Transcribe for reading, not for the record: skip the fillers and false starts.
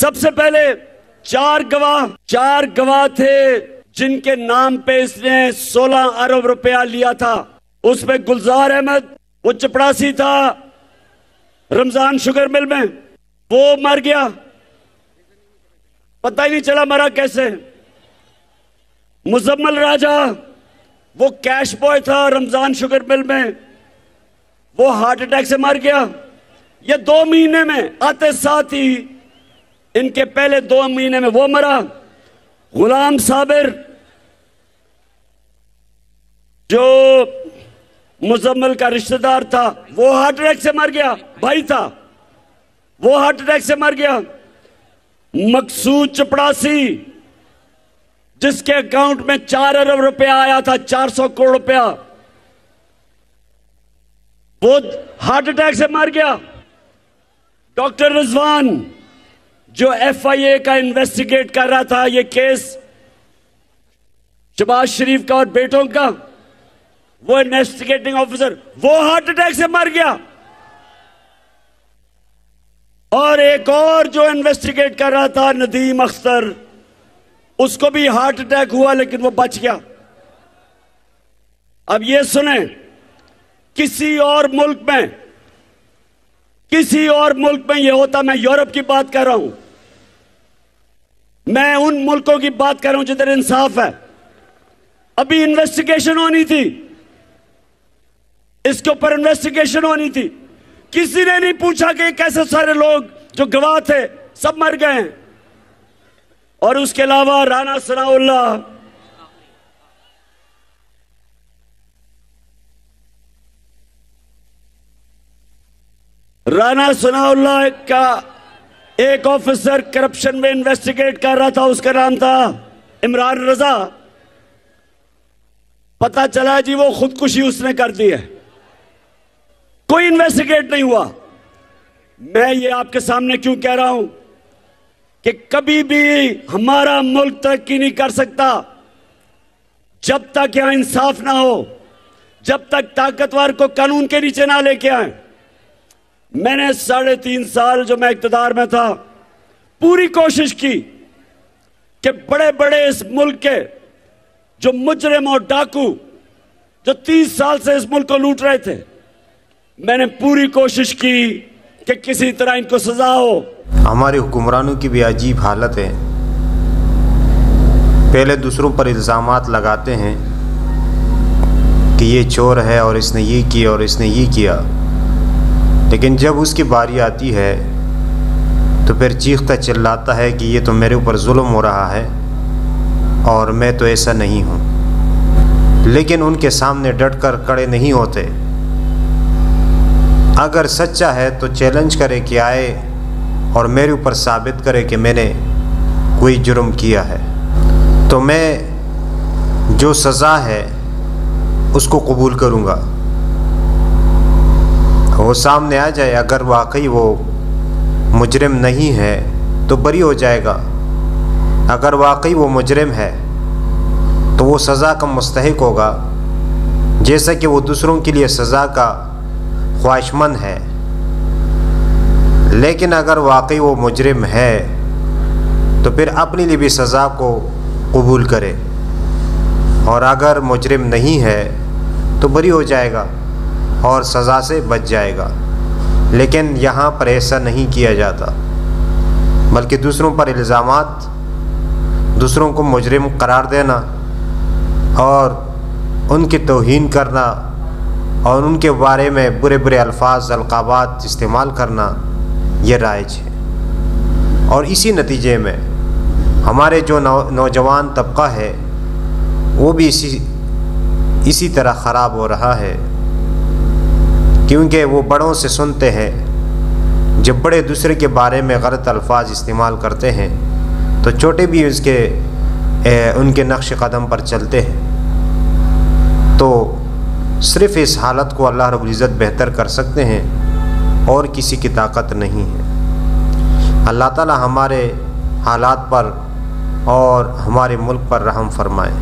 सबसे पहले चार गवाह थे जिनके नाम पे इसने 16 अरब रुपया लिया था। उसमें गुलजार अहमद, वो चपड़ासी था रमजान शुगर मिल में, वो मर गया, पता ही नहीं चला मरा कैसे। मुजम्मल राजा, वो कैश बॉय था रमजान शुगर मिल में, वो हार्ट अटैक से मर गया। ये 2 महीने में आते साथ ही इनके पहले 2 महीने में वो मरा। गुलाम साबिर जो मुजम्मल का रिश्तेदार था, वो हार्ट अटैक से मर गया, भाई था, वो हार्ट अटैक से मर गया। मकसूद चपड़ासी जिसके अकाउंट में 4 अरब रुपया आया था, 400 करोड़ रुपया, वो हार्ट अटैक से मर गया। डॉक्टर रिजवान जो FIA का इन्वेस्टिगेट कर रहा था ये केस शहबाज शरीफ का और बेटों का, वो इन्वेस्टिगेटिंग ऑफिसर, वो हार्ट अटैक से मर गया। और एक और जो इन्वेस्टिगेट कर रहा था नदीम अख्तर, उसको भी हार्ट अटैक हुआ लेकिन वो बच गया। अब ये सुने, किसी और मुल्क में ये होता, मैं यूरोप की बात कर रहा हूं, मैं उन मुल्कों की बात कर रहा हूं जिधर इंसाफ है। अभी इन्वेस्टिगेशन होनी थी, इसके ऊपर इन्वेस्टिगेशन होनी थी। किसी ने नहीं पूछा कि कैसे सारे लोग जो गवाह थे सब मर गए हैं। और उसके अलावा राना सनाउल्लाह का एक ऑफिसर करप्शन में इन्वेस्टिगेट कर रहा था, उसका नाम था इमरान रजा। पता चला जी वो खुदकुशी उसने कर दी है, कोई इन्वेस्टिगेट नहीं हुआ। मैं ये आपके सामने क्यों कह रहा हूं कि कभी भी हमारा मुल्क तरक्की नहीं कर सकता जब तक यहां इंसाफ ना हो, जब तक ताकतवर को कानून के नीचे ना लेके आए। मैंने 3.5 साल जो मैं इक़्तिदार में था, पूरी कोशिश की कि बड़े बड़े इस मुल्क के जो मुजरिम और डाकू जो 30 साल से इस मुल्क को लूट रहे थे, मैंने पूरी कोशिश की कि किसी तरह इनको सजा हो। हमारे हुक्मरानों की भी अजीब हालत है। पहले दूसरों पर इल्ज़ामात लगाते हैं कि ये चोर है और इसने ये किया और इसने ये किया, लेकिन जब उसकी बारी आती है तो फिर चीखता चिल्लाता है कि ये तो मेरे ऊपर जुल्म हो रहा है और मैं तो ऐसा नहीं हूँ। लेकिन उनके सामने डटकर खड़े नहीं होते। अगर सच्चा है तो चैलेंज करे कि आए और मेरे ऊपर साबित करे कि मैंने कोई जुर्म किया है, तो मैं जो सज़ा है उसको कबूल करूँगा। वो सामने आ जाए, अगर वाकई वो मुजरिम नहीं है तो बरी हो जाएगा, अगर वाकई वो मुजरिम है तो वो सज़ा का मुस्तहिक होगा, जैसा कि वो दूसरों के लिए सज़ा का ख्वाहिशमंद है। लेकिन अगर वाकई वो मुजरिम है तो फिर अपने लिए भी सज़ा को कबूल करे, और अगर मुजरिम नहीं है तो बरी हो जाएगा और सज़ा से बच जाएगा। लेकिन यहाँ पर ऐसा नहीं किया जाता, बल्कि दूसरों पर इल्ज़ामात, दूसरों को मुजरिम करार देना और उनकी तौहीन करना और उनके बारे में बुरे बुरे अल्फाज अलक़ाबात इस्तेमाल करना, ये राइज है। और इसी नतीजे में हमारे जो नौजवान तबका है वो भी इसी तरह ख़राब हो रहा है, क्योंकि वो बड़ों से सुनते हैं, जब बड़े दूसरे के बारे में गलत अल्फाज इस्तेमाल करते हैं तो छोटे भी उनके नक्श कदम पर चलते हैं। तो सिर्फ़ इस हालत को अल्लाह रब्बुल इज़्ज़त बेहतर कर सकते हैं और किसी की ताकत नहीं है। अल्लाह ताला हमारे हालात पर और हमारे मुल्क पर रहम फरमाए।